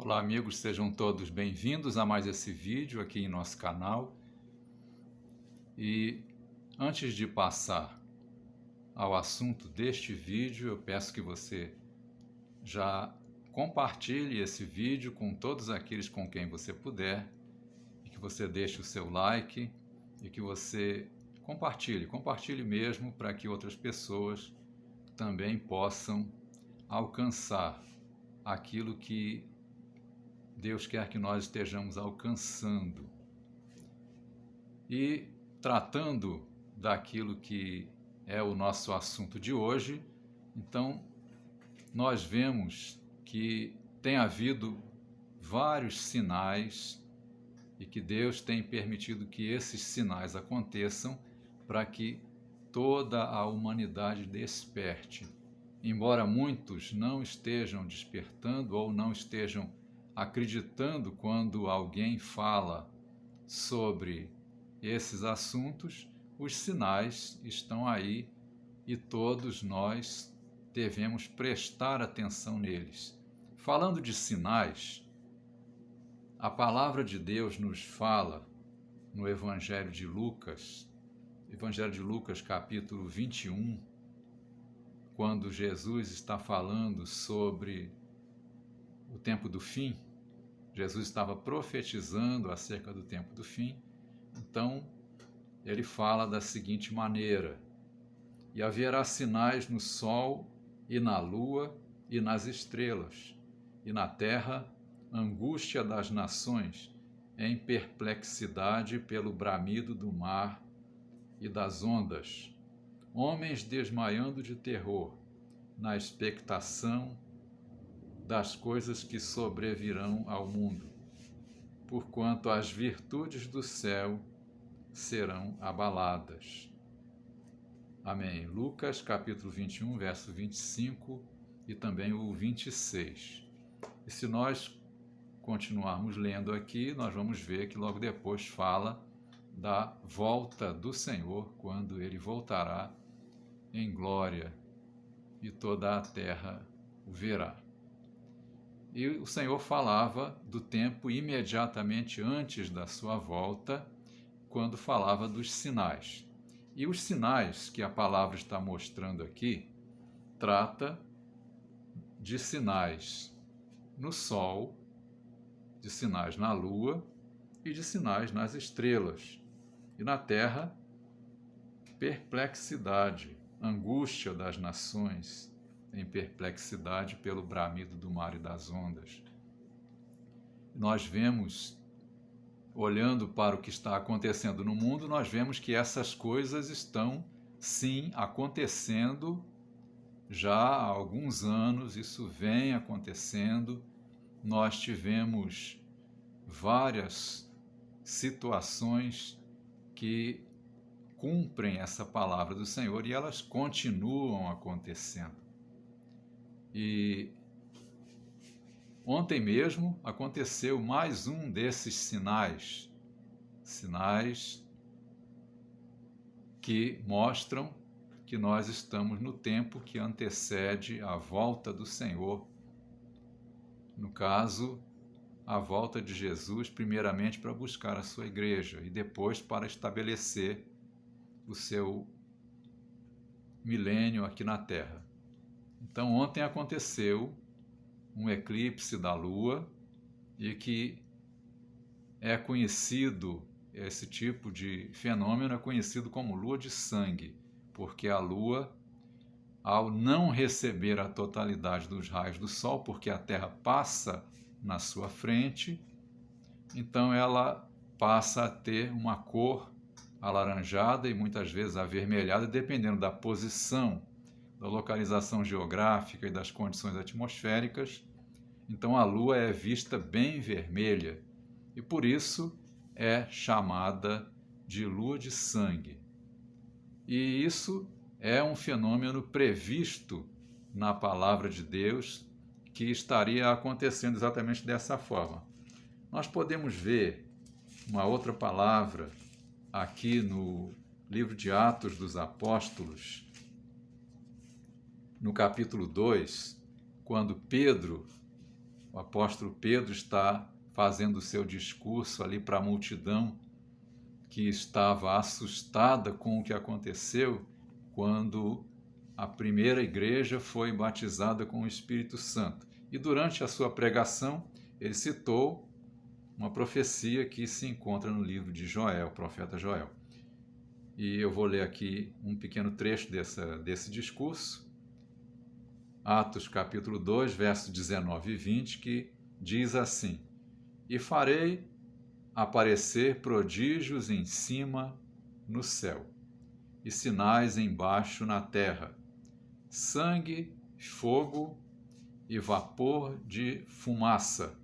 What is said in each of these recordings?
Olá amigos, sejam todos bem-vindos a mais esse vídeo aqui em nosso canal. E antes de passar ao assunto deste vídeo, eu peço que você já compartilhe esse vídeo com todos aqueles com quem você puder, e que você deixe o seu like e que você compartilhe mesmo, para que outras pessoas também possam alcançar aquilo que Deus quer que nós estejamos alcançando. E tratando daquilo que é o nosso assunto de hoje, então nós vemos que tem havido vários sinais e que Deus tem permitido que esses sinais aconteçam para que toda a humanidade desperte. Embora muitos não estejam despertando ou não estejam acreditando quando alguém fala sobre esses assuntos, os sinais estão aí e todos nós devemos prestar atenção neles. Falando de sinais, a palavra de Deus nos fala no Evangelho de Lucas capítulo 21, quando Jesus está falando sobre o tempo do fim. Jesus estava profetizando acerca do tempo do fim. Então, ele fala da seguinte maneira: e haverá sinais no sol e na lua e nas estrelas, e na terra angústia das nações, em perplexidade pelo bramido do mar e das ondas, homens desmaiando de terror, na expectação das coisas que sobrevirão ao mundo, porquanto as virtudes do céu serão abaladas. Amém. Lucas capítulo 21, verso 25 e também o 26. E se nós continuarmos lendo aqui, nós vamos ver que logo depois fala da volta do Senhor, quando ele voltará em glória e toda a terra o verá. E o Senhor falava do tempo imediatamente antes da sua volta, quando falava dos sinais. E os sinais que a palavra está mostrando aqui, trata de sinais no sol, de sinais na lua e de sinais nas estrelas. E na terra, perplexidade, angústia das nações, em perplexidade pelo bramido do mar e das ondas. Nós vemos, olhando para o que está acontecendo no mundo, nós vemos que essas coisas estão, sim, acontecendo já há alguns anos, isso vem acontecendo. Nós tivemos várias situações que cumprem essa palavra do Senhor e elas continuam acontecendo. E ontem mesmo aconteceu mais um desses sinais que mostram que nós estamos no tempo que antecede a volta do Senhor. No caso, a volta de Jesus, primeiramente para buscar a sua igreja e depois para estabelecer o seu milênio aqui na Terra. Então, ontem aconteceu um eclipse da Lua, e que é conhecido, esse tipo de fenômeno é conhecido como lua de sangue, porque a Lua, ao não receber a totalidade dos raios do Sol, porque a Terra passa na sua frente, então ela passa a ter uma cor alaranjada e muitas vezes avermelhada, dependendo da posição, da localização geográfica e das condições atmosféricas. Então a Lua é vista bem vermelha e por isso é chamada de lua de sangue. E isso é um fenômeno previsto na palavra de Deus, que estaria acontecendo exatamente dessa forma. Nós podemos ver uma outra palavra aqui no livro de Atos dos Apóstolos, no capítulo 2, quando Pedro, o apóstolo Pedro está fazendo o seu discurso ali para a multidão que estava assustada com o que aconteceu quando a primeira igreja foi batizada com o Espírito Santo. E durante a sua pregação, ele citou uma profecia que se encontra no livro de Joel, o profeta Joel. E eu vou ler aqui um pequeno trecho desse discurso, Atos capítulo 2, versos 19 e 20, que diz assim: E farei aparecer prodígios em cima no céu, e sinais embaixo na terra, sangue, fogo e vapor de fumaça.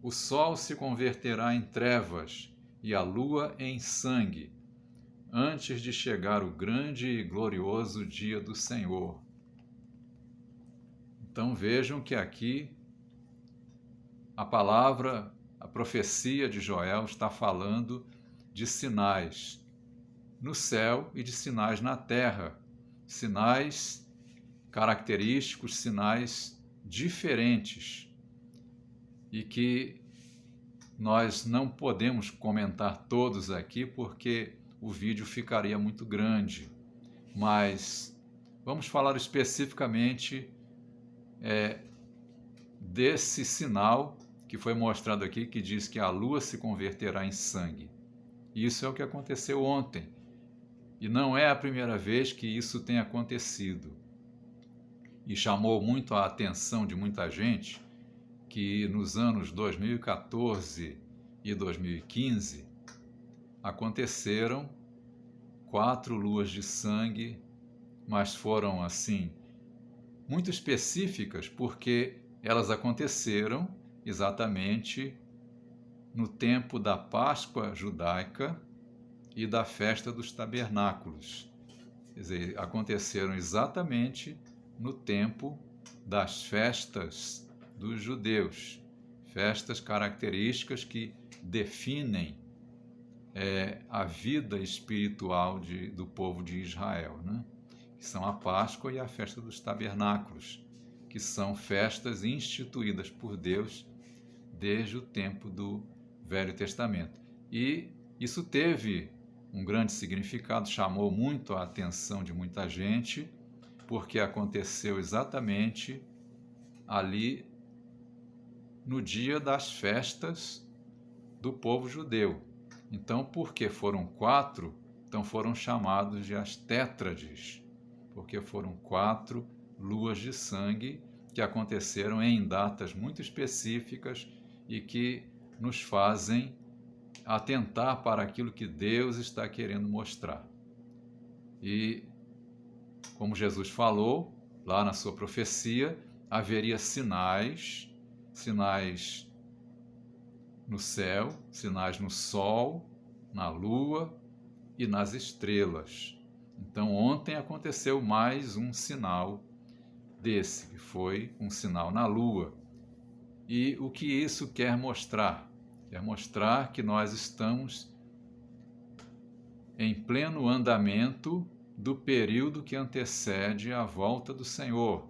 O sol se converterá em trevas e a lua em sangue, antes de chegar o grande e glorioso dia do Senhor. Então vejam que aqui a palavra, a profecia de Joel está falando de sinais no céu e de sinais na terra, sinais característicos, sinais diferentes, e que nós não podemos comentar todos aqui porque o vídeo ficaria muito grande, mas vamos falar especificamente desse sinal que foi mostrado aqui, que diz que a lua se converterá em sangue. Isso é o que aconteceu ontem, e não é a primeira vez que isso tem acontecido. E chamou muito a atenção de muita gente que nos anos 2014 e 2015 aconteceram 4 luas de sangue, mas foram assim muito específicas porque elas aconteceram exatamente no tempo da Páscoa judaica e da festa dos tabernáculos. Quer dizer, aconteceram exatamente no tempo das festas dos judeus, festas características que definem a vida espiritual do povo de Israel, né? Que são a Páscoa e a festa dos tabernáculos, que são festas instituídas por Deus desde o tempo do Velho Testamento. E isso teve um grande significado, chamou muito a atenção de muita gente, porque aconteceu exatamente ali no dia das festas do povo judeu. Então, porque foram 4, então foram chamados de as tétrades, porque foram 4 luas de sangue que aconteceram em datas muito específicas e que nos fazem atentar para aquilo que Deus está querendo mostrar. E, como Jesus falou lá na sua profecia, haveria sinais no céu, sinais no sol, na lua e nas estrelas. Então, ontem aconteceu mais um sinal desse, que foi um sinal na lua. E o que isso quer mostrar? Quer mostrar que nós estamos em pleno andamento do período que antecede a volta do Senhor.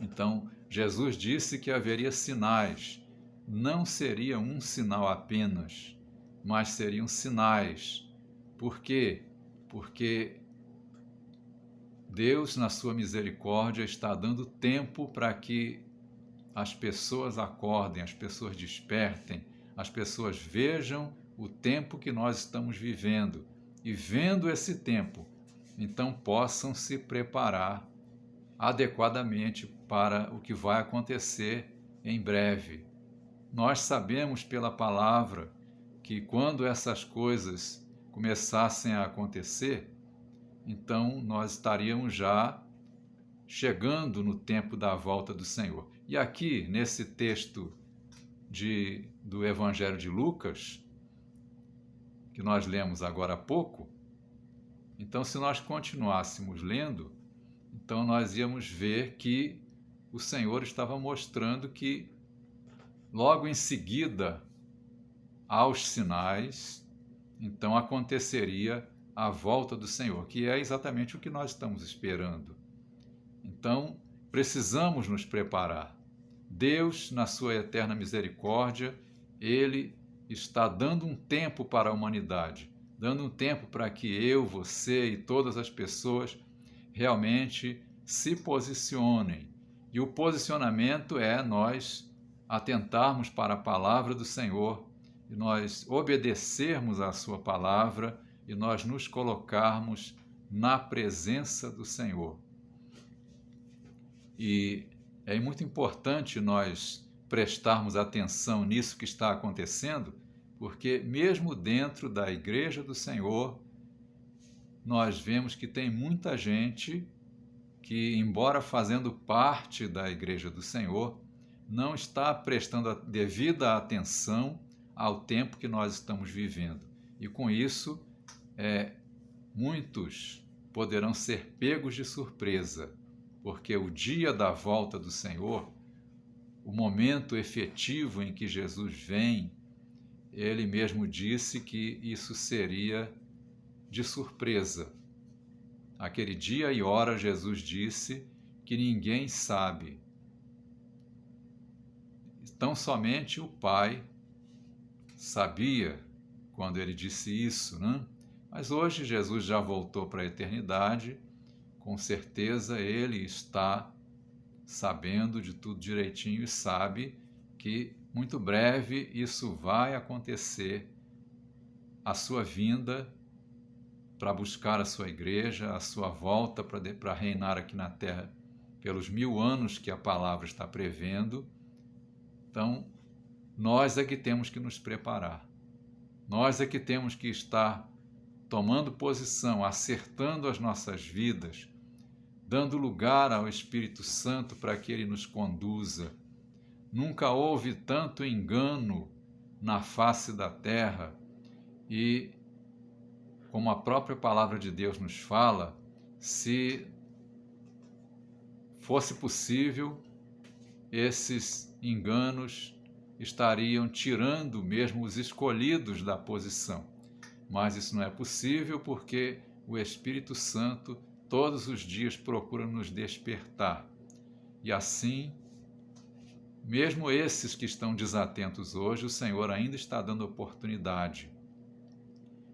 Então, Jesus disse que haveria sinais. Não seria um sinal apenas, mas seriam sinais. Por quê? Porque Deus, na sua misericórdia, está dando tempo para que as pessoas acordem, as pessoas despertem, as pessoas vejam o tempo que nós estamos vivendo e, vendo esse tempo, então possam se preparar adequadamente para o que vai acontecer em breve. Nós sabemos pela palavra que quando essas coisas começassem a acontecer, então nós estaríamos já chegando no tempo da volta do Senhor. E aqui, nesse texto do Evangelho de Lucas, que nós lemos agora há pouco, então se nós continuássemos lendo, então nós íamos ver que o Senhor estava mostrando que logo em seguida aos sinais, então aconteceria a volta do Senhor, que é exatamente o que nós estamos esperando. Então, precisamos nos preparar. Deus, na sua eterna misericórdia, Ele está dando um tempo para a humanidade, dando um tempo para que eu, você e todas as pessoas realmente se posicionem. E o posicionamento é nós atentarmos para a palavra do Senhor, e nós obedecermos à sua palavra, e nós nos colocarmos na presença do Senhor. E é muito importante nós prestarmos atenção nisso que está acontecendo, porque mesmo dentro da igreja do Senhor, nós vemos que tem muita gente que, embora fazendo parte da igreja do Senhor, não está prestando a devida atenção ao tempo que nós estamos vivendo. E com isso, muitos poderão ser pegos de surpresa, porque o dia da volta do Senhor, o momento efetivo em que Jesus vem, ele mesmo disse que isso seria de surpresa. Aquele dia e hora, Jesus disse que ninguém sabe. Tão somente o Pai sabia quando ele disse isso, né? Mas hoje Jesus já voltou para a eternidade, com certeza ele está sabendo de tudo direitinho e sabe que muito breve isso vai acontecer, a sua vinda para buscar a sua igreja, a sua volta para reinar aqui na terra pelos 1000 anos que a palavra está prevendo. Então, nós é que temos que nos preparar. Nós é que temos que estar tomando posição, acertando as nossas vidas, dando lugar ao Espírito Santo para que ele nos conduza. Nunca houve tanto engano na face da terra e, como a própria palavra de Deus nos fala, se fosse possível, esses enganos estariam tirando mesmo os escolhidos da posição. Mas isso não é possível porque o Espírito Santo todos os dias procura nos despertar. E assim, mesmo esses que estão desatentos hoje, o Senhor ainda está dando oportunidade.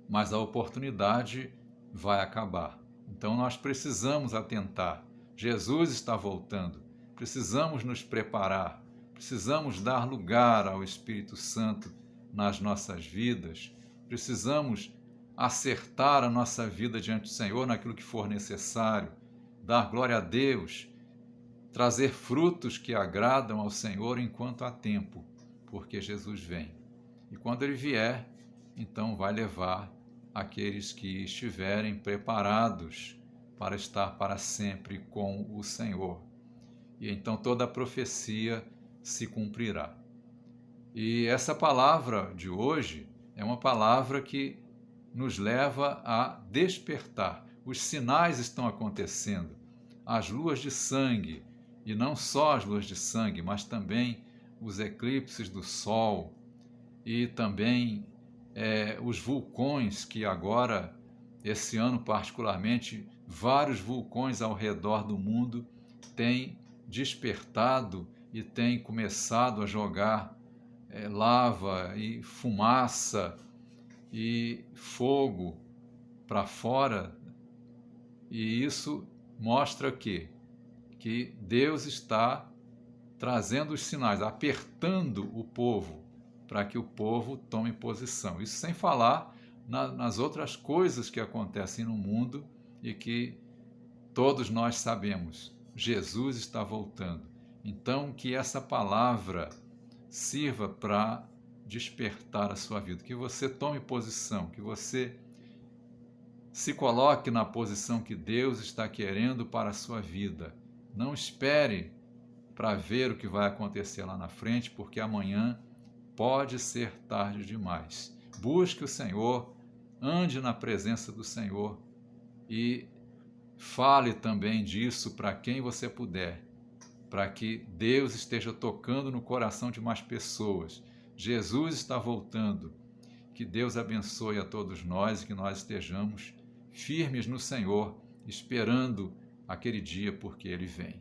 Mas a oportunidade vai acabar. Então nós precisamos atentar. Jesus está voltando. Precisamos nos preparar. Precisamos dar lugar ao Espírito Santo nas nossas vidas. Precisamos acertar a nossa vida diante do Senhor naquilo que for necessário. Dar glória a Deus. Trazer frutos que agradam ao Senhor enquanto há tempo, porque Jesus vem. E quando ele vier, então vai levar aqueles que estiverem preparados para estar para sempre com o Senhor. E então toda a profecia se cumprirá. E essa palavra de hoje é uma palavra que nos leva a despertar. Os sinais estão acontecendo. As luas de sangue, e não só as luas de sangue, mas também os eclipses do Sol e também os vulcões, que agora, esse ano particularmente, vários vulcões ao redor do mundo têm despertado e têm começado a jogar lava e fumaça e fogo para fora. E isso mostra que Deus está trazendo os sinais, apertando o povo, para que o povo tome posição. Isso sem falar nas outras coisas que acontecem no mundo e que todos nós sabemos. Jesus está voltando. Então, que essa palavra sirva para despertar a sua vida, que você tome posição, que você se coloque na posição que Deus está querendo para a sua vida. Não espere para ver o que vai acontecer lá na frente, porque amanhã pode ser tarde demais. Busque o Senhor, ande na presença do Senhor e fale também disso para quem você puder, para que Deus esteja tocando no coração de mais pessoas. Jesus está voltando. Que Deus abençoe a todos nós e que nós estejamos firmes no Senhor, esperando aquele dia porque Ele vem.